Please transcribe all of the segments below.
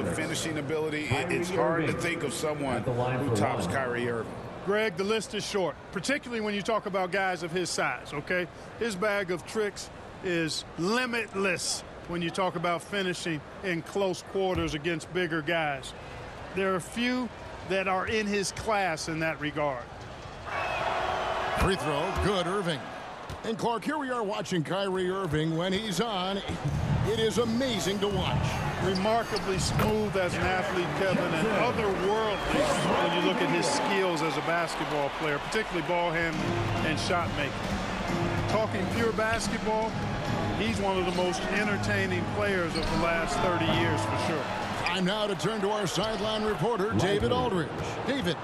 and finishing ability, it's hard to think of someone who tops Kyrie Irving. Greg, the list is short, particularly when you talk about guys of his size, okay? His bag of tricks is limitless when you talk about finishing in close quarters against bigger guys. There are few that are in his class in that regard. Free throw, good, Irving. And Clark, here we are watching Kyrie Irving. When he's on, it is amazing to watch. Remarkably smooth as an athlete, Kevin, and otherworldly when you look at his skills as a basketball player, particularly ball handling and shot making. Talking pure basketball, he's one of the most entertaining players of the last 30 years for sure. Time now to turn to our sideline reporter, David Aldridge. David.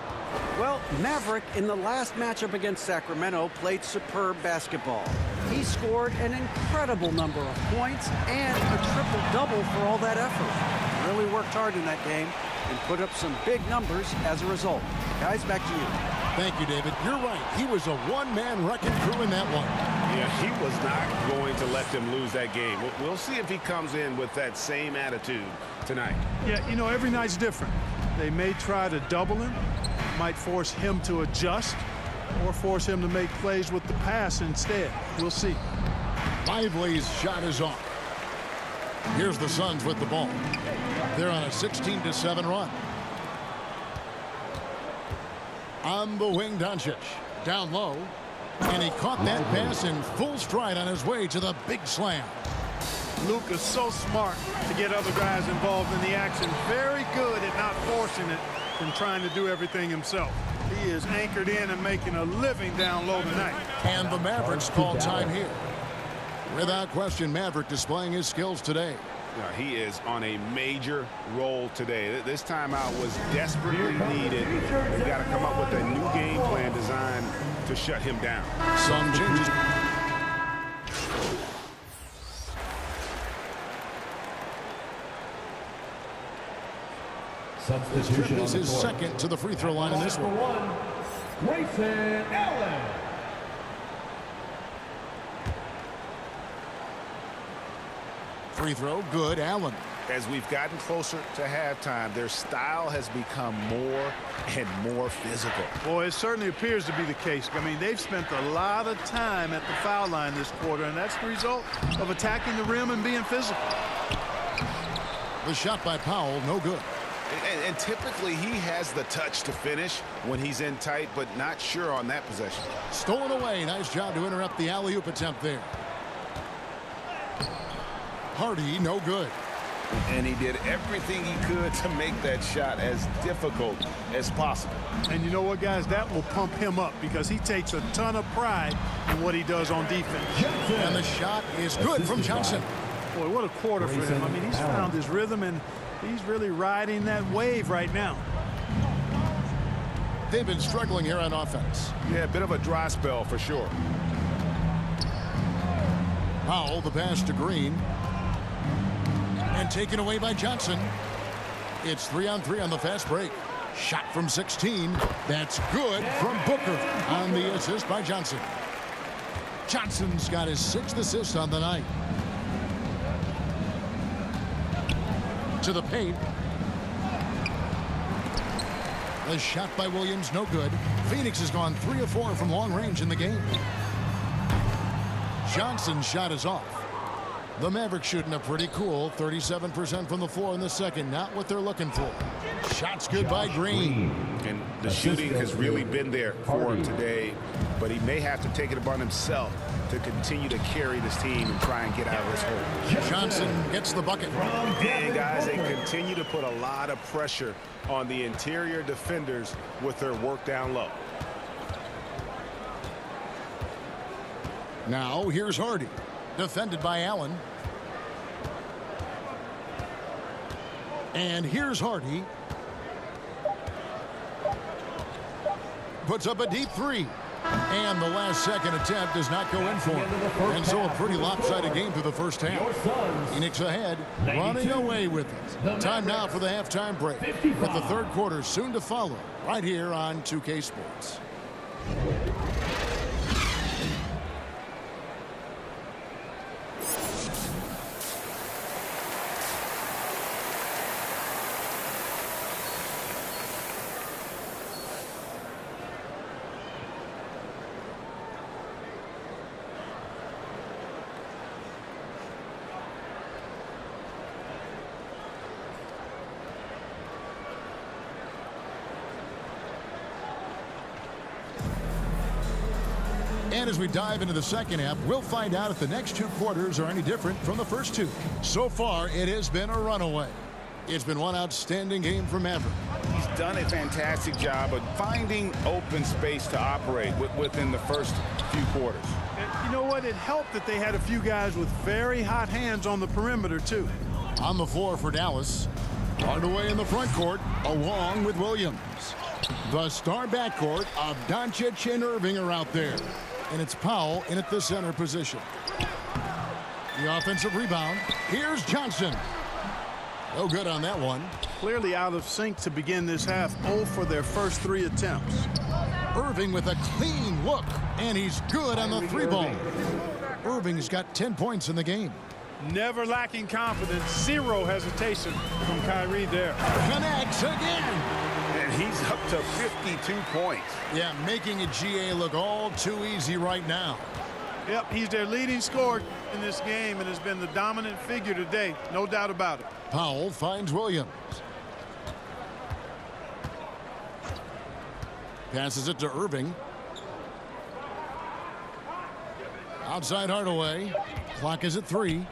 Well, Maverick in the last matchup against Sacramento played superb basketball. He scored an incredible number of points and a triple-double for all that effort. Really worked hard in that game and put up some big numbers as a result. Guys, back to you. Thank you, David. You're right. He was a one-man wrecking crew in that one. Yeah, he was not going to let them lose that game. We'll see if he comes in with that same attitude tonight. Yeah, you know, every night's different. They may try to double him, might force him to adjust, or force him to make plays with the pass instead. We'll see. Lively's shot is off. Here's the Suns with the ball. They're on a 16-7 run. On the wing, Doncic. Down low. And he caught that pass in full stride on his way to the big slam. Luka's so smart to get other guys involved in the action. Very good at not forcing it and trying to do everything himself. He is anchored in and making a living down low tonight. And the Mavericks call time here. Without question, Maverick displaying his skills today. He is on a major roll today. This timeout was desperately needed. They've got to come up with a new game plan designed to shut him down. Some changes. Substitution This is his second to the free throw line in this one. Grayson Allen. Free throw, good, Allen. As we've gotten closer to halftime, their style has become more and more physical. Boy, it certainly appears to be the case. I mean, they've spent a lot of time at the foul line this quarter, and that's the result of attacking the rim and being physical. The shot by Powell, no good. And typically he has the touch to finish when he's in tight, but not sure on that possession. Stolen away. Nice job to interrupt the alley-oop attempt there. Hardy, no good. And he did everything he could to make that shot as difficult as possible. And you know what, guys? That will pump him up because he takes a ton of pride in what he does on defense. And the shot is good from Johnson. Boy, what a quarter for him. I mean, he's found his rhythm, and he's really riding that wave right now. They've been struggling here on offense. Yeah, a bit of a dry spell for sure. Powell, the pass to Green. And taken away by Johnson. It's 3-on-3 on the fast break. Shot from 16. That's good from Booker on the assist by Johnson. Johnson's got his 6th assist on the night. To the paint. The shot by Williams, no good. Phoenix has gone 3 of 4 from long range in the game. Johnson's shot is off. The Mavericks shooting a pretty cool 37% from the floor in the second. Not what they're looking for. Shots good by Green. And the shooting has really been there for him today, but he may have to take it upon himself to continue to carry this team and try and get out of this hole. Johnson gets the bucket. And guys, they continue to put a lot of pressure on the interior defenders with their work down low. Now here's Hardy, defended by Allen. And here's Hardy. Puts up a deep 3. And the last second attempt does not go in for him. And so a pretty lopsided game through the first half. Phoenix ahead, running away with it. Time now for the halftime break, with the third quarter soon to follow, right here on 2K Sports. And as we dive into the second half, we'll find out if the next two quarters are any different from the first two. So far, it has been a runaway. It's been one outstanding game for Maverick. He's done a fantastic job of finding open space to operate within the first few quarters. And you know what? It helped that they had a few guys with very hot hands on the perimeter, too. On the floor for Dallas. Hardaway in the front court, along with Williams. The star backcourt of Doncic and Irving are out there. And it's Powell in at the center position. The offensive rebound. Here's Johnson. No good on that one. Clearly out of sync to begin this half. 0 for their first 3 attempts. Irving with a clean look, and he's good on the three ball. Irving's got 10 points in the game. Never lacking confidence. Zero hesitation from Kyrie there. Connects again. And he's up to 52 points. Yeah, making a GA look all too easy right now. Yep, he's their leading scorer in this game and has been the dominant figure today. No doubt about it. Powell finds Williams. Passes it to Irving. Outside Hardaway. Clock is at 3.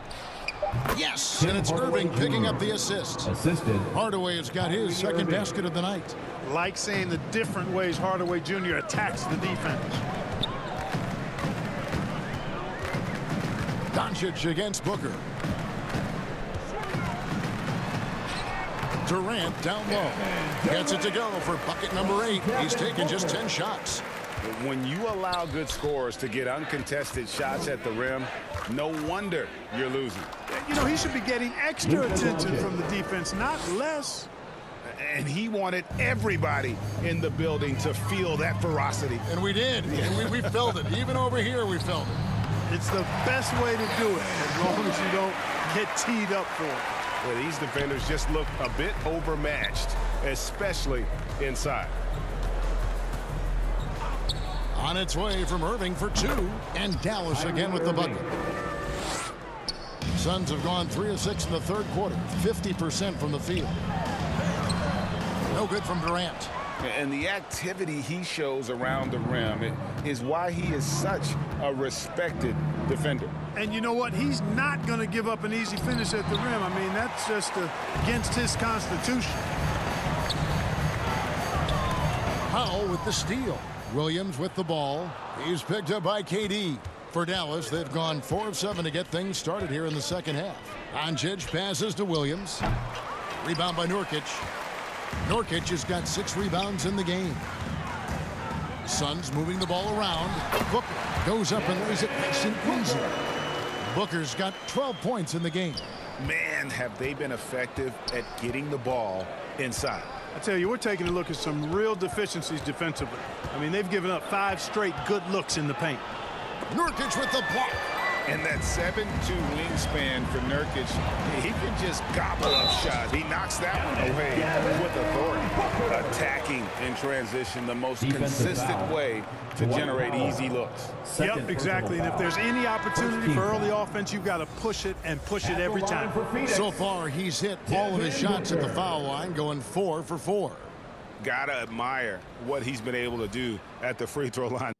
Yes, and it's Irving picking up the assist. Assisted. Hardaway has got his second basket of the night. Like saying the different ways Hardaway Jr. attacks the defense. Doncic against Booker. Durant down low. Gets it to go for bucket number 8. He's taken just 10 shots. When you allow good scorers to get uncontested shots at the rim, no wonder you're losing. You know, he should be getting extra attention from the defense, not less. And he wanted everybody in the building to feel that ferocity. And we did. And we felt it. Even over here, we felt it. It's the best way to do it, as long as you don't get teed up for it. Well, these defenders just look a bit overmatched, especially inside. On its way from Irving for 2, and Dallas again with the bucket. Suns have gone 3 of 6 in the third quarter, 50% from the field. No good from Durant. And the activity he shows around the rim is why he is such a respected defender. And you know what? He's not going to give up an easy finish at the rim. I mean, that's just against his constitution. Powell with the steal. Williams with the ball. He's picked up by KD. For Dallas, they've gone 4 of 7 to get things started here in the second half. Doncic passes to Williams. Rebound by Nurkic. Nurkic has got 6 rebounds in the game. Suns moving the ball around. Booker goes up and lays it nice and easy. Booker's got 12 points in the game. Man, have they been effective at getting the ball inside. I tell you, we're taking a look at some real deficiencies defensively. I mean, they've given up 5 straight good looks in the paint. Nurkic with the block. And that 7'2" wingspan for Nurkic, he can just gobble up shots. He knocks that one away with authority. Attacking in transition, the most consistent way to generate easy looks. Yep, exactly. And if there's any opportunity for early offense, you've got to push it and push it every time. So far, he's hit all of his shots at the foul line, going 4 for 4. Gotta admire what he's been able to do at the free throw line.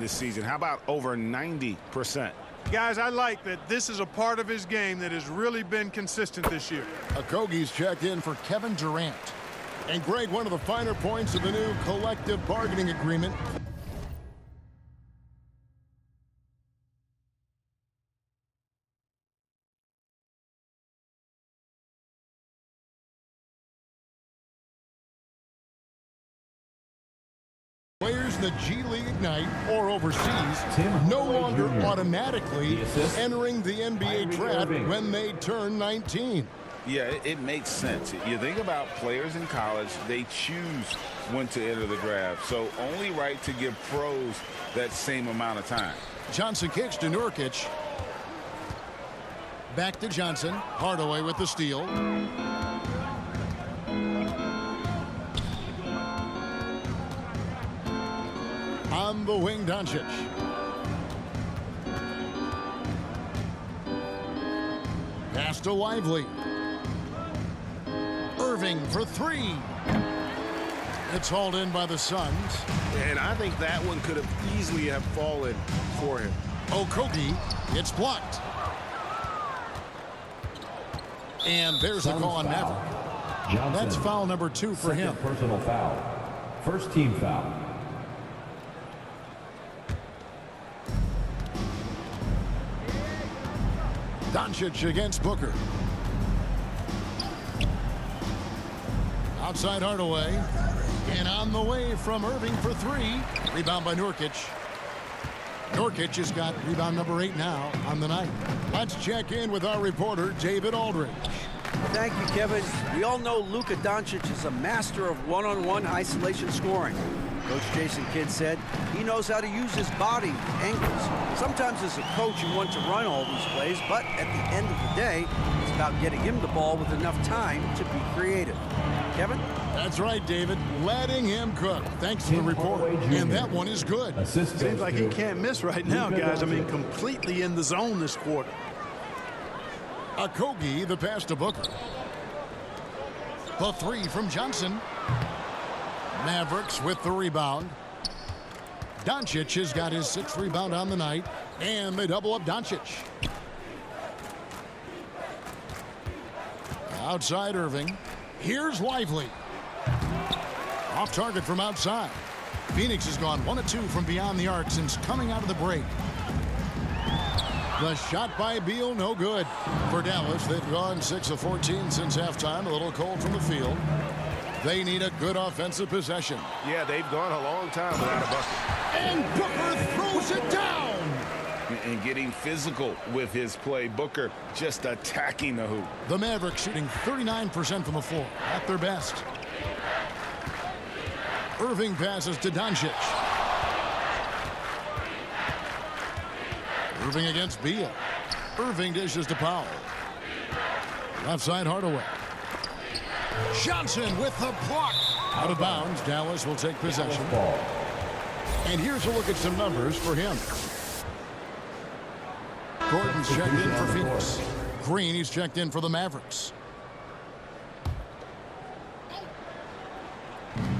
this season. How about over 90%? Guys, I like that this is a part of his game that has really been consistent this year. Okogie's checked in for Kevin Durant. And Greg, one of the finer points of the new collective bargaining agreement. Players in the G League Ignite or overseas no longer automatically entering the NBA draft when they turn 19. Yeah, it makes sense. You think about players in college, they choose when to enter the draft. So only right to give pros that same amount of time. Johnson kicks to Nurkic. Back to Johnson. Hardaway with the steal. On the wing, Doncic. Pass to Lively. Irving for three. It's hauled in by the Suns. And I think that one could have easily have fallen for him. Okogie, it's blocked. And there's a call on Maverick. Johnson. That's foul number 2 for him. Personal foul. First team foul. Doncic against Booker. Outside Hardaway. And on the way from Irving for three. Rebound by Nurkic. Nurkic has got rebound number 8 now on the night. Let's check in with our reporter, David Aldridge. Thank you, Kevin. We all know Luka Doncic is a master of one-on-one isolation scoring. Coach Jason Kidd said he knows how to use his body, ankles. Sometimes as a coach you want to run all these plays, but at the end of the day, it's about getting him the ball with enough time to be creative. Kevin? That's right, David. Letting him cook. Thanks for the report. And that one is good. Seems like he can't miss right now, guys. I mean, completely in the zone this quarter. Okogie, the pass to Booker. The three from Johnson. Mavericks with the rebound. Doncic has got his 6th rebound on the night. And they double up Doncic. Outside Irving. Here's Lively. Off target from outside. Phoenix has gone 1 of 2 from beyond the arc since coming out of the break. The shot by Beal, no good. For Dallas, they've gone 6 of 14 since halftime. A little cold from the field. They need a good offensive possession. Yeah, they've gone a long time without a bucket. And Booker throws it down. And getting physical with his play. Booker just attacking the hoop. The Mavericks shooting 39% from the floor at their best. Irving passes to Doncic. Irving against Beal. Irving dishes to Powell. Left side Hardaway. Johnson with the block. Out of bounds. Dallas will take possession. And here's a look at some numbers for him. Gordon's checked in for Phoenix. Green, he's checked in for the Mavericks.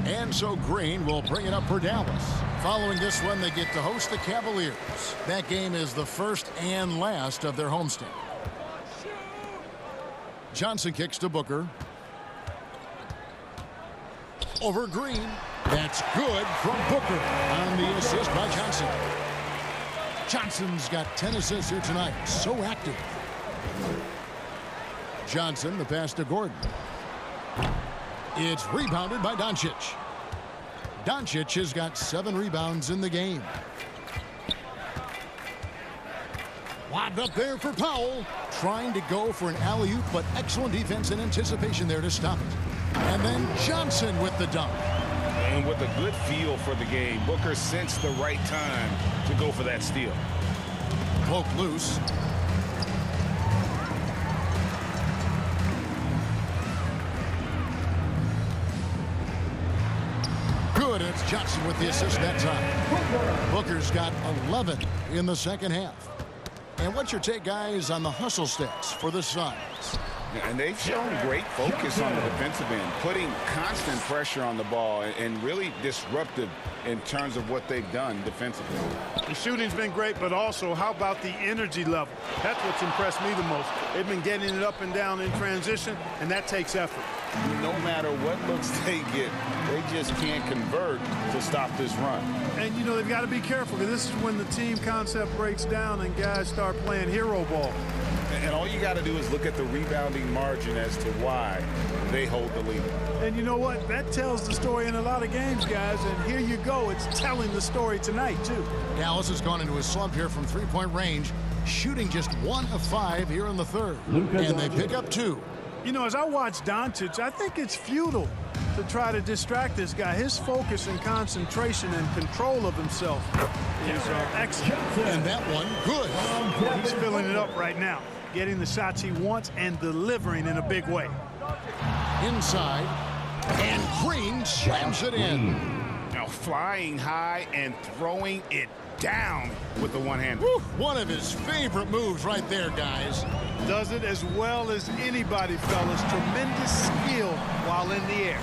And so Green will bring it up for Dallas. Following this one, they get to host the Cavaliers. That game is the first and last of their homestand. Johnson kicks to Booker. Over Green. That's good from Booker on the assist by Johnson. Johnson's got 10 assists here tonight. So active. Johnson, the pass to Gordon. It's rebounded by Doncic. Doncic has got 7 rebounds in the game. Lobbed up there for Powell. Trying to go for an alley-oop, but excellent defense and anticipation there to stop it. And then Johnson with the dunk. And with a good feel for the game, Booker sensed the right time to go for that steal. Poke loose. Good. It's Johnson with the assist that time. Booker's got 11 in the second half. And what's your take, guys, on the hustle stats for the Suns? And they've shown great focus on the defensive end, putting constant pressure on the ball and really disruptive in terms of what they've done defensively. The shooting's been great, but also how about the energy level? That's what's impressed me the most. They've been getting it up and down in transition, and that takes effort. No matter what looks they get, they just can't convert to stop this run. And, you know, they've got to be careful, because this is when the team concept breaks down and guys start playing hero ball. And all you got to do is look at the rebounding margin as to why they hold the lead. And you know what? That tells the story in a lot of games, guys. And here you go. It's telling the story tonight, too. Dallas has gone into a slump here from three-point range, shooting just 1 of 5 here in the third. And they pick up 2. You know, as I watch Doncic, I think it's futile to try to distract this guy. His focus and concentration and control of himself is excellent. And that one, good. He's filling it up right now, getting the shots he wants and delivering in a big way. Inside, and Green slams it in. Now flying high and throwing it down with the one-hand. One of his favorite moves right there, guys. Does it as well as anybody, fellas. Tremendous skill while in the air.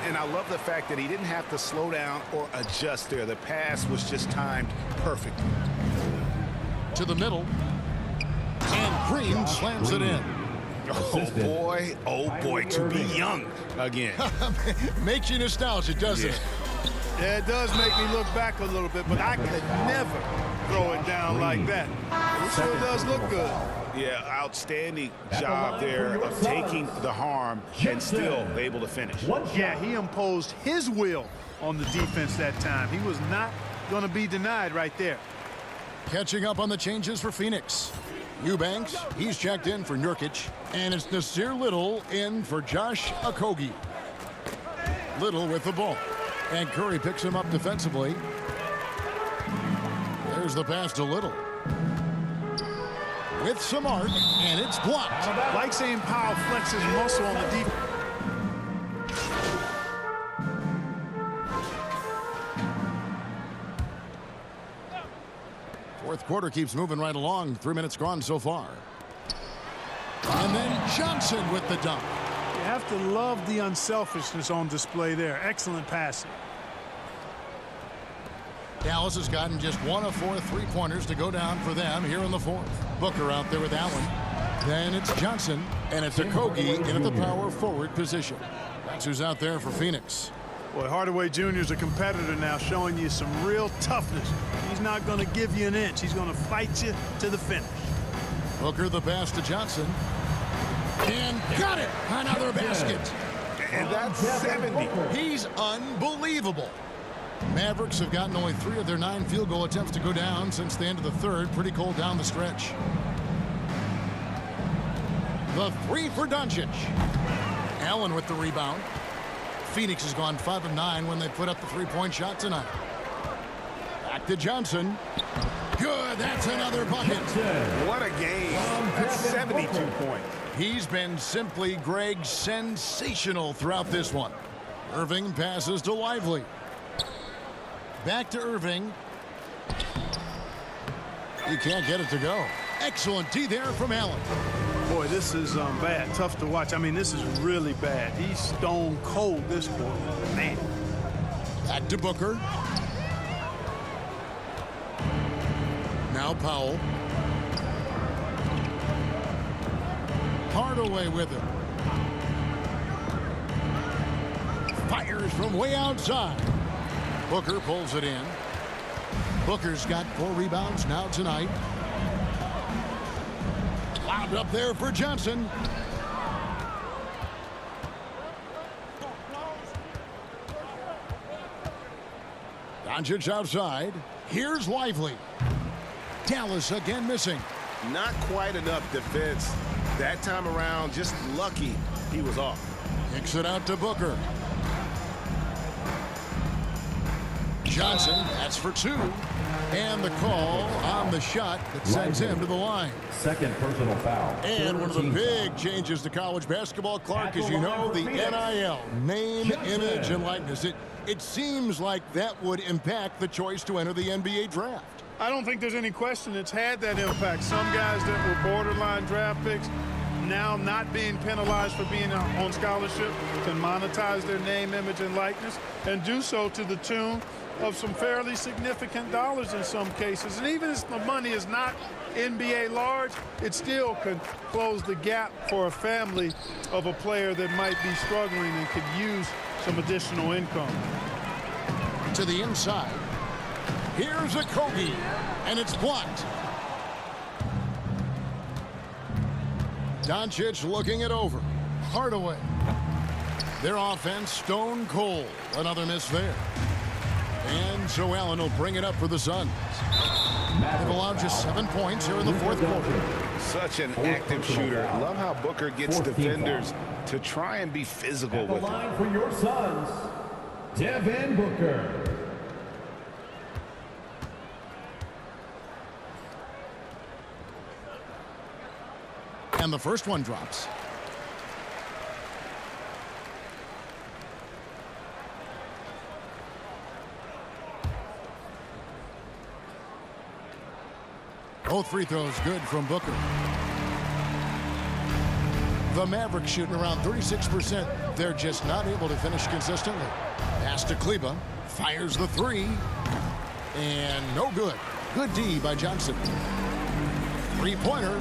And I love the fact that he didn't have to slow down or adjust there. The pass was just timed perfect. To the middle, and Green slams it in. Oh boy, to be young again. Makes you nostalgic, doesn't it? Yeah, it does make me look back a little bit, but I could never throw it down like that. It sure does look good. Yeah, outstanding job there of taking the harm and still able to finish. Yeah, he imposed his will on the defense that time. He was not going to be denied right there. Catching up on the changes for Phoenix. Eubanks, he's checked in for Nurkic, and it's Nasir Little in for Josh Okogie. Little with the ball, and Curry picks him up defensively. There's the pass to Little. With some arc, and it's blocked. Like seeing Powell flex his muscle on the defense. Fourth quarter keeps moving right along. 3 minutes gone so far. And then Johnson with the dunk. You have to love the unselfishness on display there. Excellent passing. Dallas has gotten just 1 of 4 3-pointers to go down for them here in the fourth. Booker out there with Allen. Then it's Johnson, and it's Okogie in at the power forward position. That's who's out there for Phoenix. Boy, Hardaway Jr. is a competitor now, showing you some real toughness. He's not going to give you an inch. He's going to fight you to the finish. Booker the pass to Johnson. And got it! Another basket. And that's 70. He's unbelievable. Mavericks have gotten only 3 of their 9 field goal attempts to go down since the end of the third. Pretty cold down the stretch. The 3 for Doncic. Allen with the rebound. Phoenix has gone 5 of 9 when they put up the 3-point shot tonight. Back to Johnson. Good, that's another bucket. What a game. That's 72 points. He's been simply, Greg, sensational throughout this one. Irving passes to Lively. Back to Irving. He can't get it to go. Excellent D there from Allen. Boy, this is bad. Tough to watch. I mean, this is really bad. He's stone cold, this boy. Man. Back to Booker. Now Powell. Hardaway with him. Fires from way outside. Booker pulls it in. Booker's got 4 rebounds now tonight. Lobbed up there for Johnson. Doncic outside. Here's Lively. Dallas again missing. Not quite enough defense that time around. Just lucky he was off. Kicks it out to Booker. Johnson, that's for 2. And the call on the shot that sends him to the line. Second personal foul. And one of the big changes to college basketball, Clark, as you know, the NIL, name, image, and likeness. It seems like that would impact the choice to enter the NBA draft. I don't think there's any question it's had that impact. Some guys that were borderline draft picks now not being penalized for being on scholarship, can monetize their name, image, and likeness, and do so to the tune of some fairly significant dollars in some cases. And even if the money is not NBA large, it still could close the gap for a family of a player that might be struggling and could use some additional income. To the inside. Here's a Kobe, and it's blocked. Doncic looking it over. Hardaway. Their offense stone cold. Another miss there. And Joe Allen will bring it up for the Suns. They've allowed just 7 points here in the fourth quarter. Such an active shooter. Love how Booker gets defenders to try and be physical with him. Line for your Suns, Devin Booker. And the first one drops. Both free throws good from Booker. The Mavericks shooting around 36%. They're just not able to finish consistently. Pass to Kleba. Fires the three. And no good. Good D by Johnson. Three-pointer.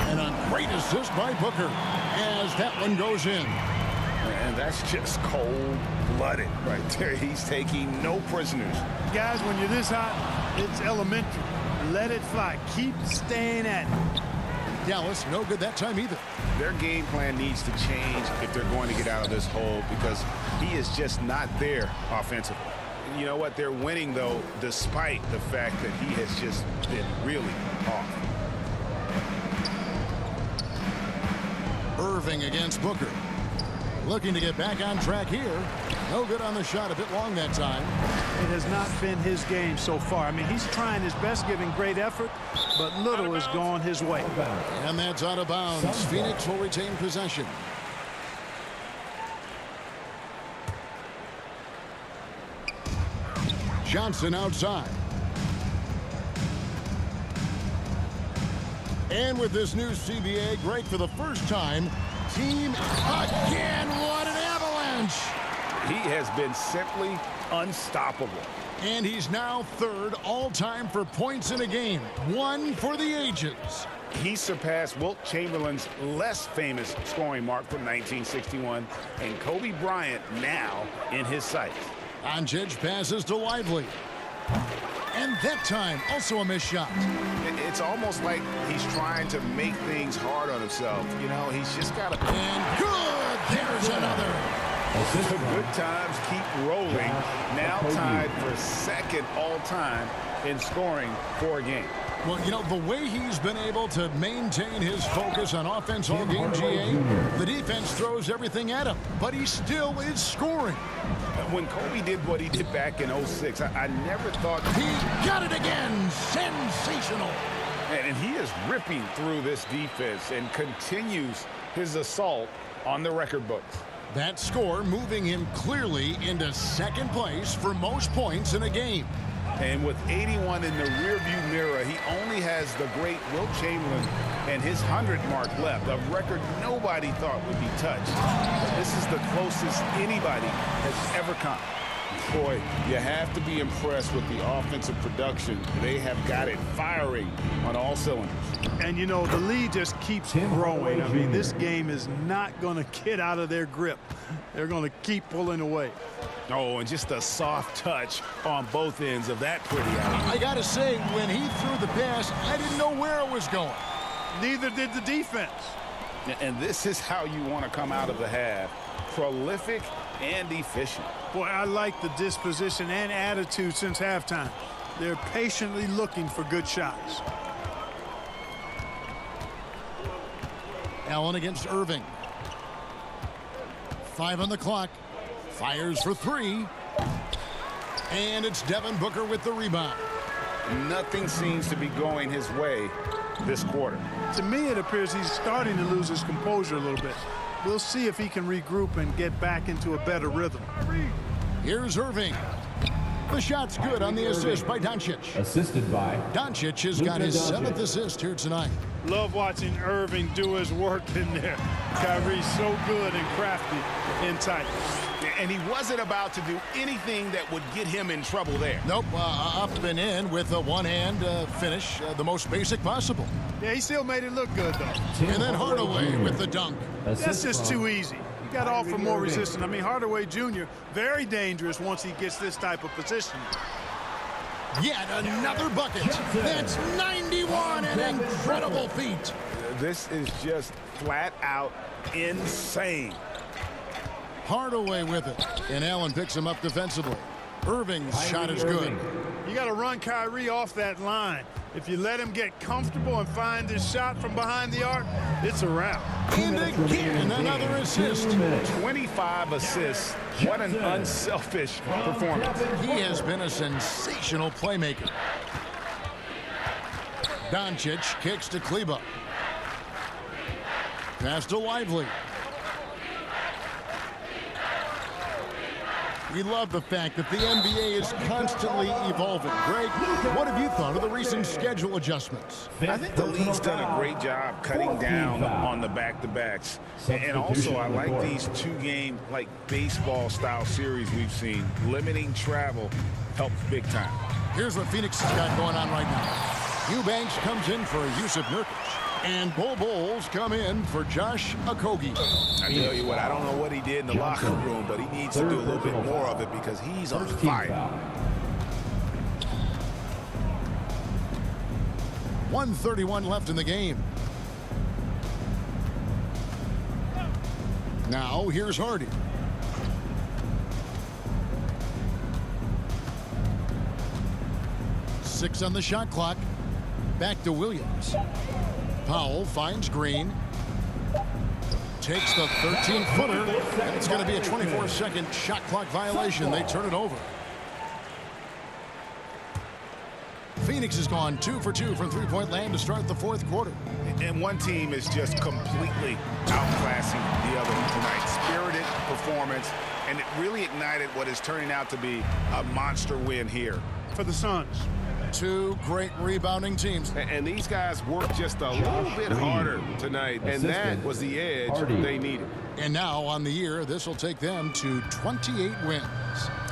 And a great assist by Booker as that one goes in. And that's just cold-blooded right there. He's taking no prisoners. Guys, when you're this hot, it's elementary. Let it fly. Keep staying at it. Dallas, no good that time either. Their game plan needs to change if they're going to get out of this hole because he is just not there offensively. You know what? They're winning, though, despite the fact that he has just been really off. Irving against Booker. Looking to get back on track here. No good on the shot, a bit long that time. It has not been his game so far. I mean, he's trying his best, giving great effort, but little has gone his way. And that's out of bounds. Phoenix will retain possession. Johnson outside. And with this new CBA, great for the first time. Team again. What an avalanche. He has been simply unstoppable. And he's now third all-time for points in a game. One for the ages. He surpassed Wilt Chamberlain's less famous scoring mark from 1961, and Kobe Bryant now in his sights. Doncic passes to Lively. And that time, also a missed shot. It's almost like he's trying to make things hard on himself. You know, he's just got to... And good! There's another. The good times keep rolling. Now tied for second all-time in scoring for a game. Well, you know, the way he's been able to maintain his focus on offense all game, GA, the defense throws everything at him, but he still is scoring. When Kobe did what he did back in 06, I never thought... He got it again! Sensational! And he is ripping through this defense and continues his assault on the record books. That score moving him clearly into second place for most points in a game. And with 81 in the rearview mirror, he only has the great Wilt Chamberlain and his 100 mark left, a record nobody thought would be touched. This is the closest anybody has ever come. Boy, you have to be impressed with the offensive production. They have got it firing on all cylinders. And, you know, the lead just keeps growing. I mean, this game is not going to get out of their grip. They're going to keep pulling away. Oh, and just a soft touch on both ends of that pretty alley. I got to say, when he threw the pass, I didn't know where it was going. Neither did the defense. And this is how you want to come out of the half. Prolific and efficient. Boy, I like the disposition and attitude since halftime. They're patiently looking for good shots. Allen against Irving. 5 on the clock. Fires for 3. And it's Devin Booker with the rebound. Nothing seems to be going his way this quarter. To me, it appears he's starting to lose his composure a little bit. We'll see if he can regroup and get back into a better rhythm. Here's Irving. The shot's good on the assist by Doncic. Assisted by Doncic has got his 7th assist here tonight. Love watching Irving do his work in there. Kyrie's so good and crafty in tight. And he wasn't about to do anything that would get him in trouble there. Nope, up and in with a one-hand finish, the most basic possible. Yeah, he still made it look good, though. And then Hardaway with the dunk. That's just too easy. You got to offer more resistance. I mean, Hardaway Jr., very dangerous once he gets this type of position. Yet another bucket. That's 91, an incredible feat. This is just flat out insane. Hardaway with it, and Allen picks him up defensively. Irving's shot is good. You got to run Kyrie off that line. If you let him get comfortable and find his shot from behind the arc, it's a wrap. And again, another assist. 25 assists. What an unselfish performance. He has been a sensational playmaker. Doncic kicks to Kleba. Pass to Lively. We love the fact that the NBA is constantly evolving. Greg, what have you thought of the recent schedule adjustments? I think the league's done a great job cutting down on the back-to-backs. And also, I like these two-game, like baseball-style series we've seen. Limiting travel helps big time. Here's what Phoenix has got going on right now. Eubanks comes in for Yusuf Nurkic. And Bol Bol's come in for Josh Okogie. I tell you what, I don't know what he did in the locker room, but he needs to do a little bit more of it because he's on fire. 1:31 left in the game. Now, here's Hardy. Six on the shot clock. Back to Williams. Powell finds Green. Takes the 13-footer. And it's going to be a 24-second shot clock violation. They turn it over. Phoenix has gone 2 for 2 from three-point land to start the fourth quarter. And one team is just completely outclassing the other tonight. Spirited performance, and it really ignited what is turning out to be a monster win here. For the Suns. Two great rebounding teams. And these guys worked just a little bit harder tonight, and that was the edge they needed. And now on the year, this will take them to 28 wins.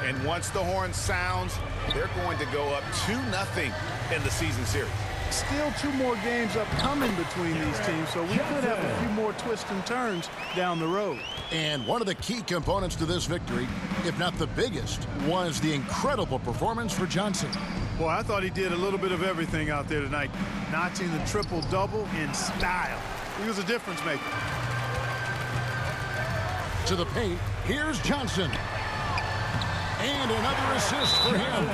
And once the horn sounds, they're going to go up 2-0 in the season series. Still 2 more games upcoming between these teams, so we could have a few more twists and turns down the road. And one of the key components to this victory, if not the biggest, was the incredible performance for Johnson. Boy, I thought he did a little bit of everything out there tonight, notching the triple-double in style. He was a difference maker. To the paint, here's Johnson. And another assist for him.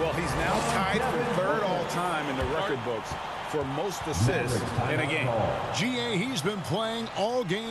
Well, he's now tied for third all-time in the record books for most assists in a game. GA, he's been playing all game.